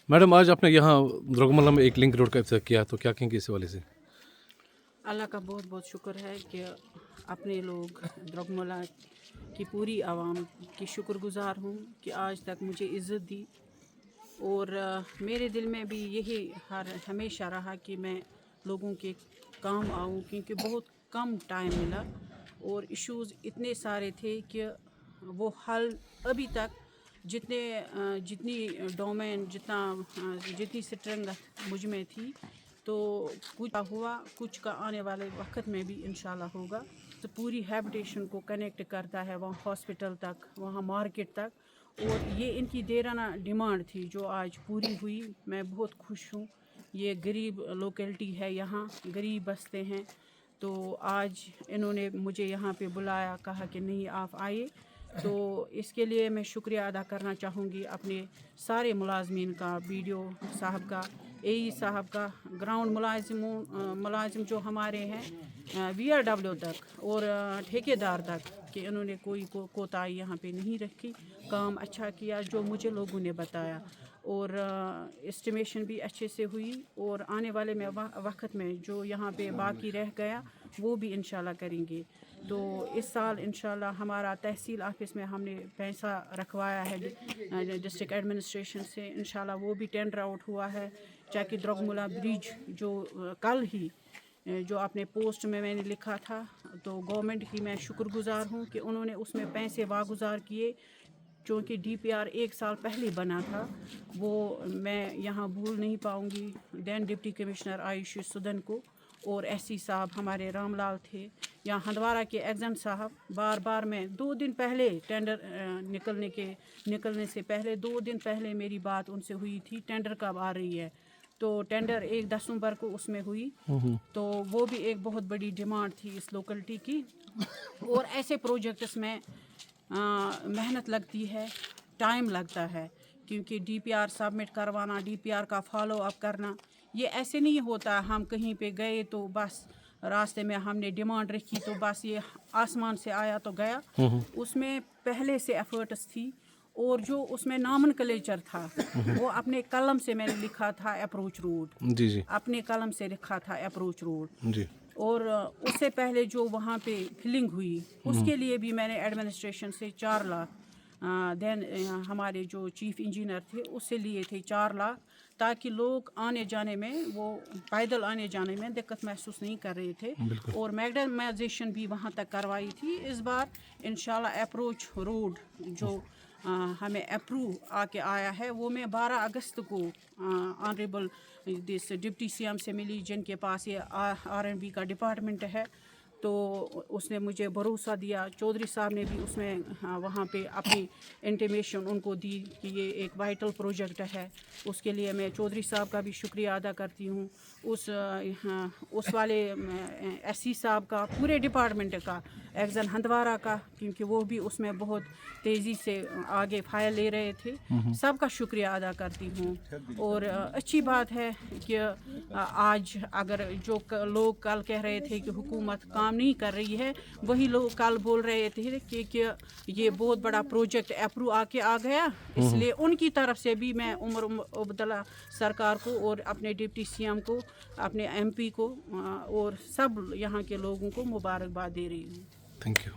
Madam, आज आपने यहाँ द्रोगमल्ला में एक लिंक रोड का इफ्तिताह किया, तो क्या कहेंगे इस हवाले से? अल्लाह का बहुत बहुत शुक्र है कि अपने लोग द्रोगमल्ला की पूरी आवाम की शुक्रगुजार हूँ कि आज तक मुझे इज़्ज़त दी। और मेरे दिल में भी यही हमेशा रहा कि मैं लोगों के काम आऊँ, क्योंकि बहुत कम टाइम मिला और इश्यूज़ इतने सारे थे कि वो हल अभी तक जितनी डोमेन जितनी स्ट्रेंथ मुझ में थी, तो कुछ का हुआ, कुछ का आने वाले वक्त में भी इंशाल्लाह होगा। तो पूरी हैबिटेशन को कनेक्ट करता है वहाँ हॉस्पिटल तक, वहाँ मार्केट तक, और ये इनकी देराना डिमांड थी जो आज पूरी हुई। मैं बहुत खुश हूँ। ये गरीब लोकेलिटी है, यहाँ गरीब बसते हैं, तो आज इन्होंने मुझे यहाँ पे बुलाया, कहा कि नहीं आप आइए। तो इसके लिए मैं शुक्रिया अदा करना चाहूँगी अपने सारे मुलाजमीन का, बीडीओ साहब का, एई साहब का, ग्राउंड मुलाजिम जो हमारे हैं VRW तक और ठेकेदार तक, कि इन्होंने कोई कोताही यहाँ पे नहीं रखी, काम अच्छा किया जो मुझे लोगों ने बताया, और एस्टिमेशन भी अच्छे से हुई। और आने वाले में वक्त में जो यहाँ पे बाकी रह गया वो भी इंशाल्लाह करेंगे। तो इस साल इंशाल्लाह हमारा तहसील ऑफिस में हमने पैसा रखवाया है डिस्ट्रिक्ट एडमिनिस्ट्रेशन से, इंशाल्लाह वो भी टेंडर आउट हुआ है। चाहे द्रोगमल्ला ब्रिज जो कल ही जो अपने पोस्ट में मैंने लिखा था, तो गवर्नमेंट की मैं शुक्रगुजार हूँ कि उन्होंने उसमें पैसे वागुजार किए, क्योंकि DPR 1 साल पहले बना था, वो मैं यहाँ भूल नहीं पाऊँगी। Then deputy commissioner Ayush Sudan को और SC साहब हमारे रामलाल थे, या हंदवारा के एग्जन साहब, बार बार मैं 2 दिन पहले टेंडर निकलने से पहले 2 दिन पहले मेरी बात उनसे हुई थी, टेंडर कब आ रही है। तो टेंडर 1 दिसंबर को उसमें हुई, तो वो भी एक बहुत बड़ी डिमांड थी इस लोकेलिटी की। और ऐसे प्रोजेक्ट्स में मेहनत लगती है, टाइम लगता है, क्योंकि DPR सबमिट करवाना, DPR का फॉलो अप करना, ये ऐसे नहीं होता हम कहीं पे गए तो बस रास्ते में हमने डिमांड रखी तो बस ये आसमान से आया तो गया। उसमें पहले से एफर्ट्स थी, और जो उसमें नॉमेनक्लेचर था वो अपने कलम से मैंने लिखा था अप्रोच रोड, जी अपने कलम से लिखा था अप्रोच रोड जी। और उससे पहले जो वहाँ पे फिलिंग हुई उसके लिए भी मैंने एडमिनिस्ट्रेशन से 4 लाख, देन हमारे जो चीफ इंजीनियर थे उससे लिए थे 4 लाख, ताकि लोग आने जाने में, वो पैदल आने जाने में दिक्कत महसूस नहीं कर रहे थे। और मैगडमाइजेशन भी वहाँ तक करवाई थी। इस बार इंशाल्लाह अप्रोच रोड जो हमें अप्रूव आके आया है, वो मैं 12 अगस्त को ऑनरेबल दिस डिप्टी CM से मिली, जिनके पास ये R&B का डिपार्टमेंट है, तो उसने मुझे भरोसा दिया। चौधरी साहब ने भी उसमें वहाँ पे अपनी इंटीमेशन उनको दी कि ये एक वाइटल प्रोजेक्ट है, उसके लिए मैं चौधरी साहब का भी शुक्रिया अदा करती हूँ। उस वाले SC साहब का, पूरे डिपार्टमेंट का, एग्जन हंदवारा का, क्योंकि वो भी उसमें बहुत तेज़ी से आगे फाइल ले रहे थे, सबका शुक्रिया अदा करती हूँ। और अच्छी बात है कि आज अगर जो लोग कल कह रहे थे कि हुकूमत काम नहीं कर रही है, वही लोग कल बोल रहे थे कि ये बहुत बड़ा प्रोजेक्ट अप्रूव आके आ गया, इसलिए उनकी तरफ से भी मैं उमर अब्दुल्ला सरकार को और अपने डिप्टी CM को, अपने MP को और सब यहाँ के लोगों को मुबारकबाद दे रही हूँ। Thank you.